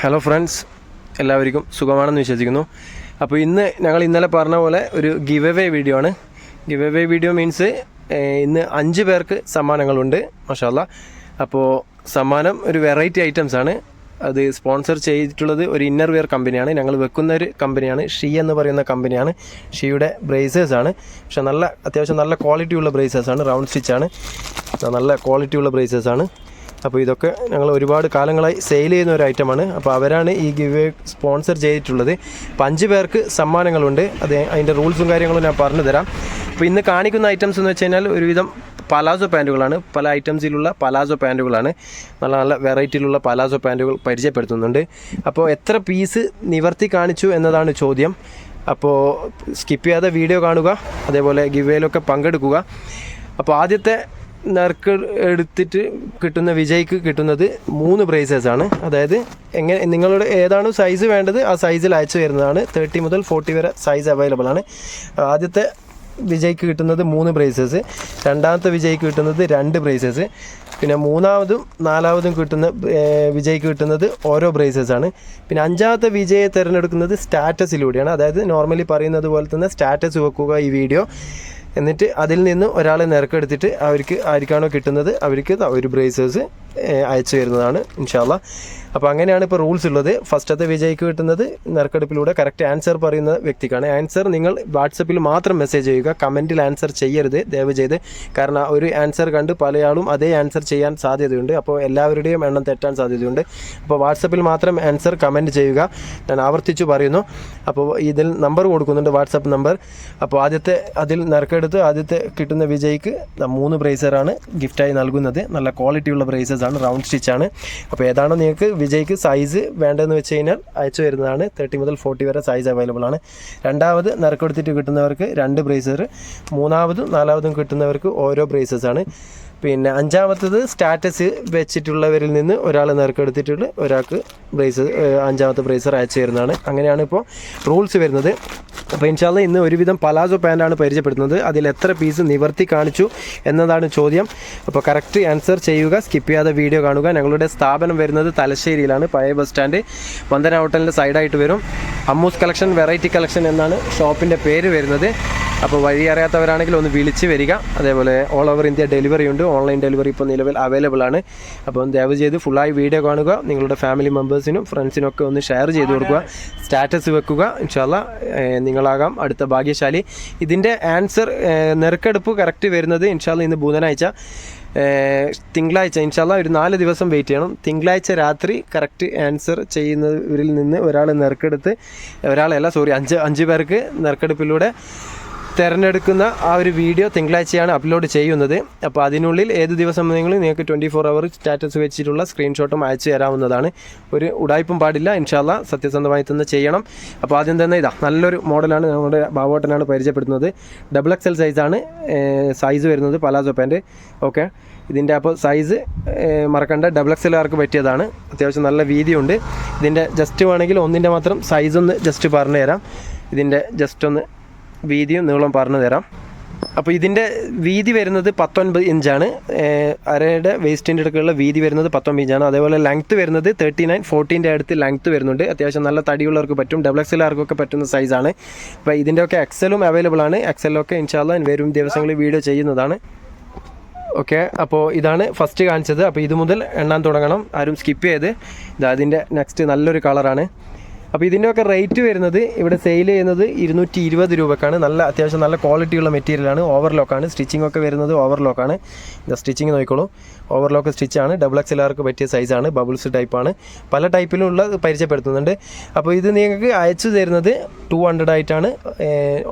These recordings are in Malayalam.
ഹലോ ഫ്രണ്ട്സ്, എല്ലാവർക്കും സുഖമാണെന്ന് വിശ്വസിക്കുന്നു. അപ്പോൾ ഇന്നലെ പറഞ്ഞ പോലെ ഒരു ഗിവ് അവേ വീഡിയോ ആണ്. ഗിവ് അവേ വീഡിയോ മീൻസ് ഇന്ന് 5 പേർക്ക് സമ്മാനങ്ങളുണ്ട്. മാഷാല്ലാ. അപ്പോൾ സമ്മാനം ഒരു വെറൈറ്റി ഐറ്റംസ് ആണ്. അത് സ്പോൺസർ ചെയ്തിട്ടുള്ളത് ഒരു ഇന്നർ വെയർ കമ്പനിയാണ്. ഞങ്ങൾ വെക്കുന്ന ഒരു കമ്പനിയാണ്, ഷീ എന്ന് പറയുന്ന കമ്പനിയാണ്. ഷീയുടെ ബ്രേസേഴ്സാണ്. പക്ഷേ അത്യാവശ്യം നല്ല ക്വാളിറ്റിയുള്ള ബ്രേസേഴ്സാണ്. റൗണ്ട് സ്റ്റിച്ചാണ്, നല്ല ക്വാളിറ്റിയുള്ള ബ്രേസേഴ്സാണ്. അപ്പോൾ ഇതൊക്കെ ഞങ്ങൾ ഒരുപാട് കാലങ്ങളായി സെയിൽ ചെയ്യുന്ന ഒരു ഐറ്റമാണ്. അപ്പോൾ അവരാണ് ഈ ഗിവ് സ്പോൺസർ ചെയ്തിട്ടുള്ളത്. അപ്പോൾ 5 പേർക്ക് സമ്മാനങ്ങളുണ്ട്. അതിൻ്റെ റൂൾസും കാര്യങ്ങളും ഞാൻ പറഞ്ഞു തരാം. അപ്പോൾ ഇന്ന് കാണിക്കുന്ന ഐറ്റംസ് എന്ന് വെച്ച് കഴിഞ്ഞാൽ ഒരുവിധം പലാസോ പാൻറ്റുകളാണ്. പല ഐറ്റംസിലുള്ള പലാസോ പാൻറ്റുകളാണ്. നല്ല നല്ല വെറൈറ്റിയിലുള്ള പലാസോ പാൻറ്റുകൾ പരിചയപ്പെടുത്തുന്നുണ്ട്. അപ്പോൾ എത്ര പീസ് നിവർത്തി കാണിച്ചു എന്നതാണ് ചോദ്യം. അപ്പോൾ സ്കിപ്പ് ചെയ്യാതെ വീഡിയോ കാണുക, അതേപോലെ ഗിവ് വേയിലൊക്കെ പങ്കെടുക്കുക. അപ്പോൾ ആദ്യത്തെ നറുക്ക് എടുത്തിട്ട് കിട്ടുന്ന വിജയ്ക്ക് കിട്ടുന്നത് 3 ബ്രേസേഴ്സാണ്. അതായത് നിങ്ങളുടെ ഏതാണ് സൈസ് വേണ്ടത് ആ സൈസിൽ അയച്ചു വരുന്നതാണ്. 30 മുതൽ 40 വരെ സൈസ് അവൈലബിൾ ആണ്. ആദ്യത്തെ വിജയ്ക്ക് കിട്ടുന്നത് 3 ബ്രേസേഴ്സ്, രണ്ടാമത്തെ വിജയ്ക്ക് കിട്ടുന്നത് 2 ബ്രേസേഴ്സ്, പിന്നെ 3ാമതും 4ാമതും കിട്ടുന്ന വിജയ്ക്ക് കിട്ടുന്നത് ഓരോ ബ്രേസേഴ്സാണ്. പിന്നെ 5ാമത്തെ വിജയെ തിരഞ്ഞെടുക്കുന്നത് സ്റ്റാറ്റസിലൂടെയാണ്. അതായത് നോർമലി പറയുന്നത് പോലെ തന്നെ സ്റ്റാറ്റസ് വെക്കുക ഈ വീഡിയോ, എന്നിട്ട് അതിൽ നിന്ന് ഒരാളെ നറുക്കെടുത്തിട്ട് അവർക്ക് ആർക്കാണോ കിട്ടുന്നത് അവർക്ക് ഒരു ബ്രേസേഴ്സ് അയച്ചു തരുന്നതാണ് ഇൻഷാല്ലാ. അപ്പോൾ അങ്ങനെയാണ് ഇപ്പോൾ റൂൾസ് ഉള്ളത്. ഫസ്റ്റത്തെ വിജയ്ക്ക് കിട്ടുന്നത് നറുക്കെടുപ്പിലൂടെ കറക്റ്റ് ആൻസർ പറയുന്ന വ്യക്തിക്കാണ്. ആൻസർ നിങ്ങൾ വാട്സപ്പിൽ മാത്രം മെസ്സേജ് ചെയ്യുക, കമൻറ്റിൽ ആൻസർ ചെയ്യരുത് ദയവ് ചെയ്ത്. കാരണം ഒരു ആൻസർ കണ്ട് പലയാളും അതേ ആൻസർ ചെയ്യാൻ സാധ്യതയുണ്ട്. അപ്പോൾ എല്ലാവരുടെയും എണ്ണം തെറ്റാൻ സാധ്യതയുണ്ട്. അപ്പോൾ വാട്സപ്പിൽ മാത്രം ആൻസർ കമൻറ്റ് ചെയ്യുക. ഞാൻ ആവർത്തിച്ചു പറയുന്നു. അപ്പോൾ ഇതിൽ നമ്പർ കൊടുക്കുന്നുണ്ട്, വാട്സപ്പ് നമ്പർ. അപ്പോൾ അതിൽ നറുക്കെടുത്ത് ആദ്യത്തെ കിട്ടുന്ന വിജയ്ക്ക് 3 ബ്രേസറാണ് ഗിഫ്റ്റായി നൽകുന്നത്. നല്ല ക്വാളിറ്റിയുള്ള ബ്രേസേഴ്സാണ്, റൗണ്ട് സ്റ്റിച്ചാണ്. അപ്പോൾ ഏതാണോ നിങ്ങൾക്ക് വിജയ്ക്ക് സൈസ് വേണ്ടതെന്ന് വെച്ച് കഴിഞ്ഞാൽ അയച്ചു വരുന്നതാണ്. 30 മുതൽ 40 വരെ സൈസ് അവൈലബിൾ ആണ്. രണ്ടാമത് നറുക്കെടുത്തിട്ട് കിട്ടുന്നവർക്ക് 2 ബ്രേസർ, 3ാമതും 4ാമതും കിട്ടുന്നവർക്ക് ഓരോ ബ്രേസേഴ്സാണ്. പിന്നെ 5ാമത്തത് സ്റ്റാറ്റസ് വെച്ചിട്ടുള്ളവരിൽ നിന്ന് ഒരാൾ നറുക്കെടുത്തിട്ടുള്ള ഒരാൾക്ക് 5ാമത്തെ ബ്രേസർ അയച്ചു തരുന്നതാണ്. അങ്ങനെയാണ് ഇപ്പോൾ റൂൾസ് വരുന്നത്. അപ്പോൾ ഇൻഷാല്ലാ ഇന്ന് ഒരുവിധം പലാസോ പാൻറ്റാണ് പരിചയപ്പെടുത്തുന്നത്. അതിൽ എത്ര പീസ് നിവർത്തി കാണിച്ചു എന്നതാണ് ചോദ്യം. അപ്പോൾ കറക്റ്റ് ആൻസർ ചെയ്യുക, സ്കിപ്പ് ചെയ്യാതെ വീഡിയോ കാണുക. ഞങ്ങളുടെ സ്ഥാപനം വരുന്നത് തലശ്ശേരിയിലാണ്, പഴയ ബസ് സ്റ്റാൻഡ്, വന്ദന ഹോട്ടലിൻ്റെ സൈഡായിട്ട് വരും. അമ്മൂസ് കളക്ഷൻ വെറൈറ്റി കളക്ഷൻ എന്നാണ് ഷോപ്പിൻ്റെ പേര് വരുന്നത്. അപ്പോൾ വഴി അറിയാത്തവരാണെങ്കിൽ ഒന്ന് വിളിച്ച് വരിക. അതേപോലെ ഓൾ ഓവർ ഇന്ത്യ ഡെലിവറി ഉണ്ട്. ഓൺലൈൻ ഡെലിവറി ഇപ്പോൾ നിലവിൽ അവൈലബിൾ ആണ്. അപ്പം ദയവ് ചെയ്ത് ഫുള്ളായി വീഡിയോ കാണുക. നിങ്ങളുടെ ഫാമിലി മെമ്പേഴ്സിനും ഫ്രണ്ട്സിനും ഒക്കെ ഒന്ന് ഷെയർ ചെയ്ത് കൊടുക്കുക, സ്റ്റാറ്റസ് വെക്കുക. ഇൻഷാല്ലാ നിങ്ങളാകാം അടുത്ത ഭാഗ്യശാലി. ഇതിൻ്റെ ആൻസർ നറുക്കെടുപ്പ് കറക്റ്റ് വരുന്നത് ഇൻഷാല്ലാ ഇന്ന് ബുധനാഴ്ച, തിങ്കളാഴ്ച ഇൻഷാല്ലാ ഒരു 4 ദിവസം വെയിറ്റ് ചെയ്യണം. തിങ്കളാഴ്ച രാത്രി കറക്റ്റ് ആൻസർ ചെയ്യുന്നവരിൽ നിന്ന് ഒരാൾ നറുക്കെടുത്ത്, ഒരാളല്ല 5 പേർക്ക് നറുക്കെടുപ്പിലൂടെ തിരഞ്ഞെടുക്കുന്ന ആ ഒരു വീഡിയോ തിങ്കളാഴ്ചയാണ് അപ്ലോഡ് ചെയ്യുന്നത്. അപ്പോൾ അതിനുള്ളിൽ ഏത് ദിവസം നിങ്ങൾക്ക് 24 അവർ സ്റ്റാറ്റസ് വെച്ചിട്ടുള്ള സ്ക്രീൻഷോട്ടും അയച്ചു തരാവുന്നതാണ്. ഒരു ഉടായ്പും പാടില്ല. ഇൻഷാല്ലാ സത്യസന്ധമായി തന്നെ ചെയ്യണം. അപ്പോൾ ആദ്യം തന്നെ നല്ലൊരു മോഡലാണ് നമ്മുടെ ബാബോട്ടനാണ് പരിചയപ്പെടുത്തുന്നത്. XXL സൈസാണ് സൈസ് വരുന്നത്, പലാസോ പാൻറ്റ്. ഓക്കെ, ഇതിൻ്റെ അപ്പോൾ സൈസ് മറക്കണ്ട, XXL ആർക്ക് പറ്റിയതാണ്. അത്യാവശ്യം നല്ല വീതിയുണ്ട്. ഇതിൻ്റെ ജസ്റ്റ് വേണമെങ്കിൽ ഒന്നിൻ്റെ മാത്രം സൈസ് ഒന്ന് ജസ്റ്റ് പറഞ്ഞു തരാം. ഇതിൻ്റെ ജസ്റ്റ് ഒന്ന് വീതിയും നീളം പറഞ്ഞു തരാം. അപ്പോൾ ഇതിൻ്റെ വീതി വരുന്നത് 19 ഇഞ്ചാണ്. അരയുടെ വേസ്റ്റിൻ്റെ അടുക്കുള്ള വീതി വരുന്നത് 19 ഇഞ്ചാണ്. അതേപോലെ ലെങ്ത്ത് വരുന്നത് 39, 40ൻ്റെ അടുത്ത് ലെങ്ത്ത് വരുന്നുണ്ട്. അത്യാവശ്യം നല്ല തടിയുള്ളവർക്ക് പറ്റും, XXL ആർക്കൊക്കെ പറ്റുന്ന സൈസാണ്. അപ്പോൾ ഇതിൻ്റെയൊക്കെ XLഉം അവൈലബിൾ ആണ്. XLൊക്കെ ഇൻഷാല്ലാ വരും ദിവസങ്ങളിൽ വീഡിയോ ചെയ്യുന്നതാണ്. ഓക്കെ, അപ്പോൾ ഇതാണ് ഫസ്റ്റ് കാണിച്ചത്. അപ്പോൾ ഇത് മുതൽ എണ്ണാൻ തുടങ്ങണം, ആരും സ്കിപ്പ് ചെയ്ത്. അതിൻ്റെ നെക്സ്റ്റ് നല്ലൊരു കളറാണ്. അപ്പോൾ ഇതിൻ്റെയൊക്കെ റേറ്റ് വരുന്നത് ഇവിടെ സെയിൽ ചെയ്യുന്നത് 220 രൂപക്കാണ്. അത്യാവശ്യം നല്ല ക്വാളിറ്റിയുള്ള മെറ്റീരിയലാണ്. ഓവർലോക്കാണ്, സ്റ്റിച്ചിങ് ഒക്കെ വരുന്നത് ഓവർലോക്കാണ്. സ്റ്റിച്ചിങ് നോക്കിക്കോളൂ, ഓവർലോക്ക് സ്റ്റിച്ചാണ്. XXL ആർക്ക് പറ്റിയ സൈസാണ്, ബബിൾസ് ടൈപ്പാണ്. പല ടൈപ്പിലുള്ള പരിചയപ്പെടുത്തുന്നുണ്ട്. അപ്പോൾ ഇത് നിങ്ങൾക്ക് അയച്ചു തരുന്നത് 200 ആയിട്ടാണ്.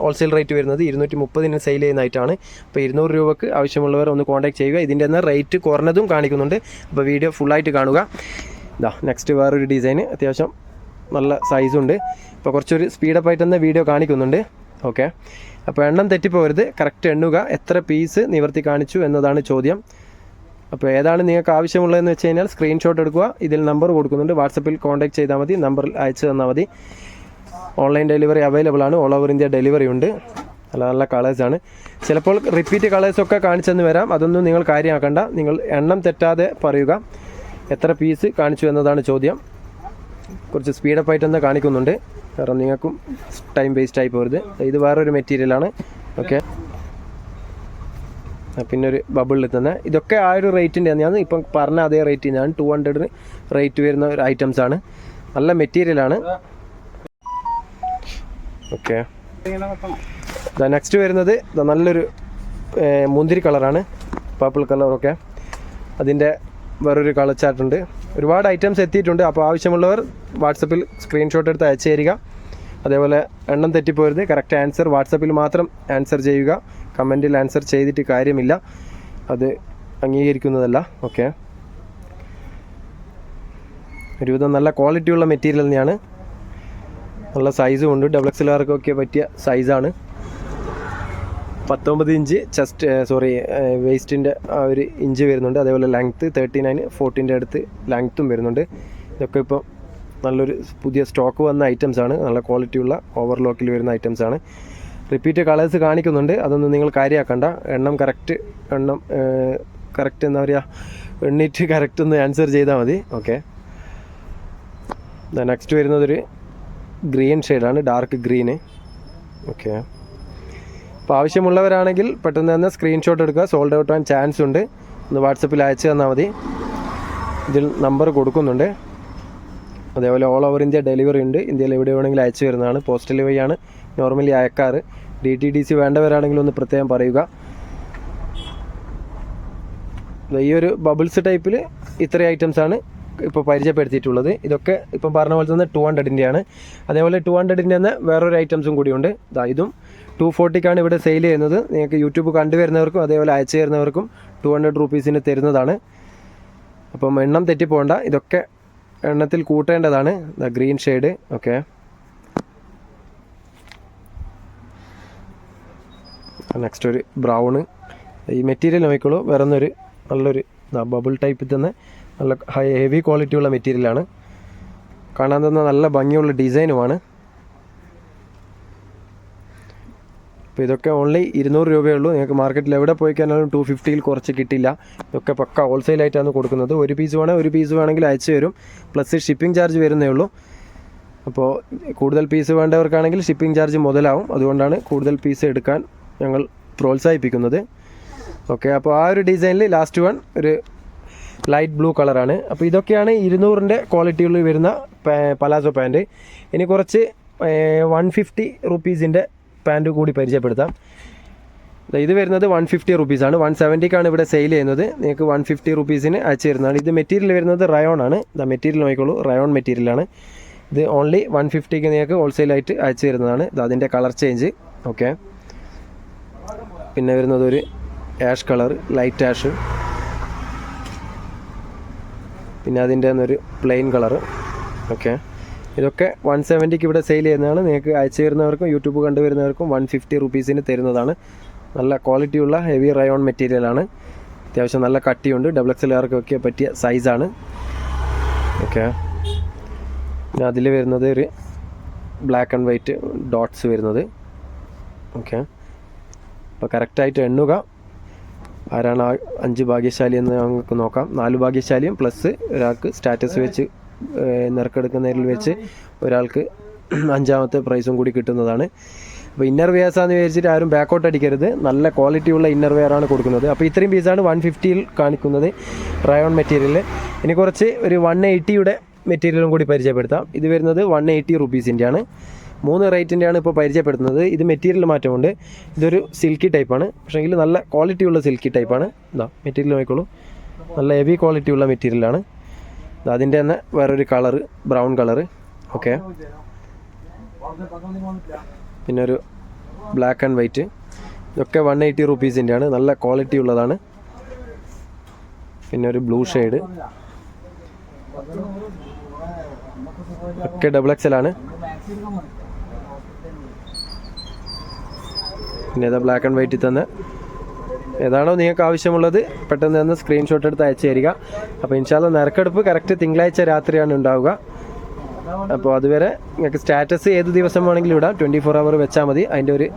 ഹോൾസെയിൽ റേറ്റ് വരുന്നത് 230 സെയിൽ ചെയ്യുന്നതായിട്ടാണ്. അപ്പോൾ 200 രൂപക്ക് ആവശ്യമുള്ളവർ ഒന്ന് കോൺടാക്ട് ചെയ്യുക. ഇതിൻ്റെ തന്നെ റേറ്റ് കുറഞ്ഞതും കാണിക്കുന്നുണ്ട്. അപ്പോൾ വീഡിയോ ഫുള്ളായിട്ട് കാണുക. നെക്സ്റ്റ് വേറൊരു ഡിസൈൻ, അത്യാവശ്യം നല്ല സൈസുണ്ട്. ഇപ്പോൾ കുറച്ചൊരു സ്പീഡപ്പായിട്ട് തന്നെ വീഡിയോ കാണിക്കുന്നുണ്ട്. ഓക്കെ, അപ്പോൾ എണ്ണം തെറ്റിപ്പോകരുത്, കറക്റ്റ് എണ്ണുക. എത്ര പീസ് നിവർത്തി കാണിച്ചു എന്നതാണ് ചോദ്യം. അപ്പോൾ ഏതാണ് നിങ്ങൾക്ക് ആവശ്യമുള്ളതെന്ന് വെച്ച് കഴിഞ്ഞാൽ സ്ക്രീൻഷോട്ട് എടുക്കുക. ഇതിൽ നമ്പർ കൊടുക്കുന്നുണ്ട്, വാട്സപ്പിൽ കോൺടാക്ട് ചെയ്താൽ മതി, നമ്പറിൽ അയച്ചു തന്നാൽ മതി. ഓൺലൈൻ ഡെലിവറി അവൈലബിൾ ആണ്, ഓൾ ഓവർ ഇന്ത്യ ഡെലിവറി ഉണ്ട്. നല്ല നല്ല കളേഴ്സാണ്. ചിലപ്പോൾ റിപ്പീറ്റ് കളേഴ്സൊക്കെ കാണിച്ചെന്ന് വരാം, അതൊന്നും നിങ്ങൾ കാര്യമാക്കണ്ട. നിങ്ങൾ എണ്ണം തെറ്റാതെ പറയുക, എത്ര പീസ് കാണിച്ചു എന്നതാണ് ചോദ്യം. കുറച്ച് സ്പീഡപ്പ് ആയിട്ട് തന്നെ കാണിക്കുന്നുണ്ട്, കാരണം നിങ്ങൾക്കും ടൈം വേസ്റ്റ് ആയി പോകരുത്. ഇത് വേറൊരു മെറ്റീരിയലാണ്. ഓക്കെ, പിന്നെ ഒരു ബബിളിൽ തന്നെ ഇതൊക്കെ ആ ഒരു റേറ്റിൻ്റെ ഞാൻ ഇപ്പം പറഞ്ഞ അതേ റേറ്റ് ഞാൻ 200 റേറ്റ് വരുന്ന ഒരു ഐറ്റംസ് ആണ്. നല്ല മെറ്റീരിയലാണ്. ഓക്കെ, നെക്സ്റ്റ് വരുന്നത് നല്ലൊരു മുന്തിരി കളറാണ്, പർപ്പിൾ കളറൊക്കെ. അതിൻ്റെ വേറൊരു കളർ ചാർട്ടുണ്ട്. ഒരുപാട് ഐറ്റംസ് എത്തിയിട്ടുണ്ട്. അപ്പോൾ ആവശ്യമുള്ളവർ വാട്സപ്പിൽ സ്ക്രീൻഷോട്ട് എടുത്ത് അയച്ചു തരിക. അതേപോലെ എണ്ണം തെറ്റിപ്പോരുത്. കറക്റ്റ് ആൻസർ വാട്സപ്പിൽ മാത്രം ആൻസർ ചെയ്യുക. കമൻറ്റിൽ ആൻസർ ചെയ്തിട്ട് കാര്യമില്ല, അത് അംഗീകരിക്കുന്നതല്ല. ഓക്കെ, ഒരുവിധം നല്ല ക്വാളിറ്റിയുള്ള മെറ്റീരിയൽ തന്നെയാണ്. നല്ല സൈസും ഉണ്ട്. XXLർക്കൊക്കെ പറ്റിയ സൈസാണ്. 19 ഇഞ്ച് വേസ്റ്റിൻ്റെ ആ ഒരു ഇഞ്ച് വരുന്നുണ്ട്. അതേപോലെ ലെങ്ത്ത് 39, 14 അടുത്ത് ലെങ്ത്തും വരുന്നുണ്ട്. ഇതൊക്കെ ഇപ്പോൾ നല്ലൊരു പുതിയ സ്റ്റോക്ക് വന്ന ഐറ്റംസാണ്. നല്ല ക്വാളിറ്റിയുള്ള ഓവർലോക്കിൽ വരുന്ന ഐറ്റംസാണ്. റിപ്പീറ്റ് കളേഴ്സ് കാണിക്കുന്നുണ്ട്, അതൊന്നും നിങ്ങൾ കാര്യമാക്കണ്ട. എണ്ണം കറക്റ്റ് എന്താ പറയുക, എണ്ണിട്ട് കറക്റ്റ് ഒന്ന് ആൻസർ ചെയ്താൽ മതി. ഓക്കെ, നെക്സ്റ്റ് വരുന്നതൊരു ഗ്രീൻ ഷെയ്ഡാണ്, ഡാർക്ക് ഗ്രീന്. ഓക്കെ, അപ്പോൾ ആവശ്യമുള്ളവരാണെങ്കിൽ പെട്ടെന്ന് തന്നെ സ്ക്രീൻഷോട്ട് എടുക്കുക. സോൾഡ് ഔട്ട് ആവാൻ ചാൻസ് ഉണ്ട്. ഒന്ന് വാട്സപ്പിൽ അയച്ചു തന്നാൽ മതി. ഇതിൽ നമ്പർ കൊടുക്കുന്നുണ്ട്. അതേപോലെ ഓൾ ഓവർ ഇന്ത്യ ഡെലിവറി ഉണ്ട്. ഇന്ത്യയിൽ എവിടെ വേണമെങ്കിലും അയച്ചു വരുന്നതാണ്. പോസ്റ്റൽ വഴിയാണ് നോർമലി അയക്കാറ്. DTDC വേണ്ടവരാണെങ്കിൽ ഒന്ന് പ്രത്യേകം പറയുക. ഈ ഒരു ബബിൾസ് ടൈപ്പിൽ ഇത്രയും ഐറ്റംസാണ് ഇപ്പോൾ പരിചയപ്പെടുത്തിയിട്ടുള്ളത്. ഇതൊക്കെ ഇപ്പം പറഞ്ഞ പോലെ തന്നെ 200-ൻ്റെയാണ്. അതേപോലെ 200-ൻ്റെ തന്നെ വേറൊരു ഐറ്റംസും കൂടിയുണ്ട്. ഇതും 240-ക്കാണ് ഇവിടെ സെയിൽ ചെയ്യുന്നത്. നിങ്ങൾക്ക് യൂട്യൂബ് കണ്ടുവരുന്നവർക്കും അതേപോലെ അയച്ചു തരുന്നവർക്കും 200 റുപ്പീസിന് തരുന്നതാണ്. അപ്പം എണ്ണം തെറ്റിപ്പോകണ്ട, ഇതൊക്കെ എണ്ണത്തിൽ കൂട്ടേണ്ടതാണ്. Green shade. ഓക്കെ, നെക്സ്റ്റ് ഒരു ബ്രൗണ്. ഈ മെറ്റീരിയൽ നോക്കിക്കോളൂ, വേറൊന്നൊരു നല്ലൊരു ബബിൾ ടൈപ്പിൽ തന്നെ നല്ല ഹെവി ക്വാളിറ്റിയുള്ള മെറ്റീരിയലാണ്. കാണാൻ തന്നെ നല്ല ഭംഗിയുള്ള ഡിസൈനുമാണ്. അപ്പോൾ ഇതൊക്കെ ഓൺലി 200 രൂപയേ ഉള്ളൂ. നിങ്ങൾക്ക് മാർക്കറ്റിൽ എവിടെ പോയി കഴിഞ്ഞാലും 250-ൽ കുറച്ച് കിട്ടില്ല. ഇതൊക്കെ പക്ക ഹോൾസെയിലായിട്ടാണ് കൊടുക്കുന്നത്. ഒരു പീസ് വേണമെങ്കിൽ അയച്ചു തരും. പ്ലസ് ഷിപ്പിംഗ് ചാർജ് വരുന്നേ ഉള്ളൂ. അപ്പോൾ കൂടുതൽ പീസ് വേണ്ടവർക്കാണെങ്കിൽ ഷിപ്പിംഗ് ചാർജ് മുതലാവും. അതുകൊണ്ടാണ് കൂടുതൽ പീസ് എടുക്കാൻ ഞങ്ങൾ പ്രോത്സാഹിപ്പിക്കുന്നത്. ഓക്കെ, അപ്പോൾ ആ ഒരു ഡിസൈനിൽ ലാസ്റ്റ് വൺ ഒരു ലൈറ്റ് ബ്ലൂ കളറാണ്. അപ്പോൾ ഇതൊക്കെയാണ് 200-ൻ്റെ ക്വാളിറ്റിയിൽ വരുന്ന പലാസോ പാൻറ്റ്. ഇനി കുറച്ച് 150 റുപ്പീസിൻ്റെ പാൻറ്റ് കൂടി പരിചയപ്പെടുത്താം. ഇത് വരുന്നത് 150 റുപ്പീസാണ്. 170-ക്കാണ് ഇവിടെ സെയിൽ ചെയ്യുന്നത്. നിങ്ങൾക്ക് 150 റുപ്പീസിന് അയച്ചു തരുന്നതാണ്. ഇത് മെറ്റീരിയൽ വരുന്നത് റയോൺ ആണ്. മെറ്റീരിയൽ നോക്കിക്കോളൂ, റയോൺ മെറ്റീരിയലാണ്. ഇത് ഓൺലി 150-ക്ക് നിങ്ങൾക്ക് ഹോൾസെയിലായിട്ട് അയച്ചു തരുന്നതാണ്. അതിൻ്റെ കളർ ചേഞ്ച്. ഓക്കെ, പിന്നെ വരുന്നത് ഒരു ആഷ് കളർ, ലൈറ്റ് ആഷ്. പിന്നെ അതിൻ്റെ ഒരു പ്ലെയിൻ കളറ്. ഓക്കെ, ഇതൊക്കെ 170-ക്ക് ഇവിടെ സെയിൽ ചെയ്യുന്നതാണ്. നിങ്ങൾക്ക് അയച്ചു തരുന്നവർക്കും യൂട്യൂബ് കണ്ടുവരുന്നവർക്കും 150 റുപ്പീസിന് തരുന്നതാണ്. നല്ല ക്വാളിറ്റിയുള്ള ഹെവി റയോൺ മെറ്റീരിയലാണ്. അത്യാവശ്യം നല്ല കട്ടിയുണ്ട്. XXLർക്കൊക്കെ പറ്റിയ സൈസാണ്. ഓക്കെ, പിന്നെ അതിൽ വരുന്നത് ഒരു ബ്ലാക്ക് ആൻഡ് വൈറ്റ് ഡോട്ട്സ് വരുന്നത്. ഓക്കെ, അപ്പോൾ കറക്റ്റായിട്ട് എണ്ണുക. ആരാണ് 5 ഭാഗ്യശാലി എന്ന് നമുക്ക് നോക്കാം. 4 ഭാഗ്യശാലിയും പ്ലസ് ഒരാൾക്ക് സ്റ്റാറ്റസ് വെച്ച് നറുക്കെടുക്കുന്നതിൽ വെച്ച് ഒരാൾക്ക് 5ാമത്തെ പ്രൈസും കൂടി കിട്ടുന്നതാണ്. അപ്പോൾ ഇന്നർ വെയർസാന്ന് വിചാരിച്ചിട്ട് ആരും ബാക്കൗട്ട് അടിക്കരുത്. നല്ല ക്വാളിറ്റിയുള്ള ഇന്നർ വെയറാണ് കൊടുക്കുന്നത്. അപ്പോൾ ഇത്രയും പീസാണ് 150-ൽ കാണിക്കുന്നത് റയോൺ മെറ്റീരിയൽ. ഇനി കുറച്ച് ഒരു 180-യുടെ മെറ്റീരിയലും കൂടി പരിചയപ്പെടുത്താം. ഇത് വരുന്നത് 180 റുപ്പീസിൻ്റെയാണ്. 3 റേറ്റിൻ്റെയാണ് ഇപ്പോൾ പരിചയപ്പെടുത്തുന്നത്. ഇത് മെറ്റീരിയൽ മാറ്റമുണ്ട്. ഇതൊരു സിൽക്കി ടൈപ്പാണ്, പക്ഷേങ്കിൽ നല്ല ക്വാളിറ്റിയുള്ള സിൽക്കി ടൈപ്പാണ്. മെറ്റീരിയൽ നോക്കിക്കോളൂ, നല്ല ഹെവി ക്വാളിറ്റിയുള്ള മെറ്റീരിയലാണ്. അതിൻ്റെ തന്നെ വേറൊരു കളറ്, ബ്രൗൺ കളറ്. ഓക്കെ, പിന്നെ ഒരു ബ്ലാക്ക് ആൻഡ് വൈറ്റ്. ഇതൊക്കെ 180 റുപ്പീസിൻ്റെയാണ്. നല്ല ക്വാളിറ്റി ഉള്ളതാണ്. പിന്നെ ഒരു ബ്ലൂ ഷെയ്ഡ്, ഒക്കെ XXL. പിന്നെ ഏതാ ബ്ലാക്ക് ആൻഡ് വൈറ്റിൽ തന്നെ ഏതാണോ നിങ്ങൾക്ക് ആവശ്യമുള്ളത് പെട്ടെന്ന് തന്നെ സ്ക്രീൻഷോട്ട് എടുത്ത് അയച്ചു തരിക. അപ്പോൾ ഇൻഷാല്ലാ നറുക്കെടുപ്പ് കറക്റ്റ് തിങ്കളാഴ്ച രാത്രിയാണ് ഉണ്ടാവുക. അപ്പോൾ അതുവരെ നിങ്ങൾക്ക് സ്റ്റാറ്റസ് ഏത് ദിവസം വേണമെങ്കിലും ഇടാം. 24 അവർ വെച്ചാൽ മതി. അതിൻ്റെ ഒരു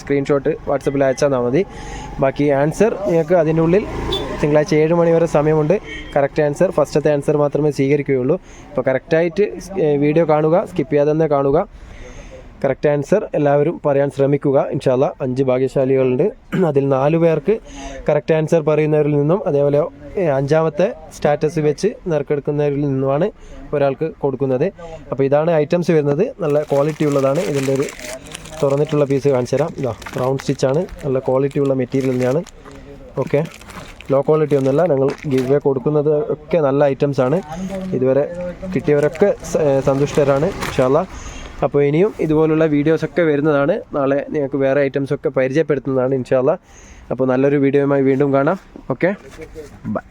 സ്ക്രീൻഷോട്ട് വാട്സപ്പിൽ അയച്ചാൽ മതി. ബാക്കി ആൻസർ നിങ്ങൾക്ക് അതിൻ്റെ ഉള്ളിൽ തിങ്കളാഴ്ച 7 മണി വരെ സമയമുണ്ട്. കറക്റ്റ് ആൻസർ, ഫസ്റ്റത്തെ ആൻസർ മാത്രമേ സ്വീകരിക്കുകയുള്ളൂ. അപ്പോൾ കറക്റ്റായിട്ട് വീഡിയോ കാണുക, സ്കിപ്പ് ചെയ്യാതെ തന്നെ കാണുക. കറക്റ്റ് ആൻസർ എല്ലാവരും പറയാൻ ശ്രമിക്കുക. ഇൻഷാ അല്ലാ 5 ഭാഗ്യശാലികളുണ്ട്. അതിൽ 4 പേർക്ക് കറക്റ്റ് ആൻസർ പറയുന്നവരിൽ നിന്നും അതേപോലെ 5ാമത്തെ സ്റ്റാറ്റസ് വെച്ച് നറുക്കെടുക്കുന്നവരിൽ നിന്നുമാണ് ഒരാൾക്ക് കൊടുക്കുന്നത്. അപ്പോൾ ഇതാണ് ഐറ്റംസ് വരുന്നത്. നല്ല ക്വാളിറ്റി ഉള്ളതാണ്. ഇതിൻ്റെ ഒരു തുറന്നിട്ടുള്ള പീസ് കാണിച്ചു തരാം. ഇതാ റൗണ്ട് സ്റ്റിച്ചാണ്, നല്ല ക്വാളിറ്റി ഉള്ള മെറ്റീരിയൽ തന്നെയാണ്. ഓക്കെ, ലോ ക്വാളിറ്റി ഒന്നുമല്ല. ഞങ്ങൾ ഗിവ് വേ കൊടുക്കുന്നത് ഒക്കെ നല്ല ഐറ്റംസാണ്. ഇതുവരെ കിട്ടിയവരൊക്കെ സന്തുഷ്ടരാണ് ഇൻഷാ അല്ലാ. അപ്പോൾ ഇനിയും ഇതുപോലുള്ള വീഡിയോസൊക്കെ വരുന്നതാണ്. നാളെ നിങ്ങൾക്ക് വേറെ ഐറ്റംസൊക്കെ പരിചയപ്പെടുത്തുന്നതാണ് ഇൻഷാ അല്ലാ. അപ്പോൾ നല്ലൊരു വീഡിയോയുമായി വീണ്ടും കാണാം. Okay, by.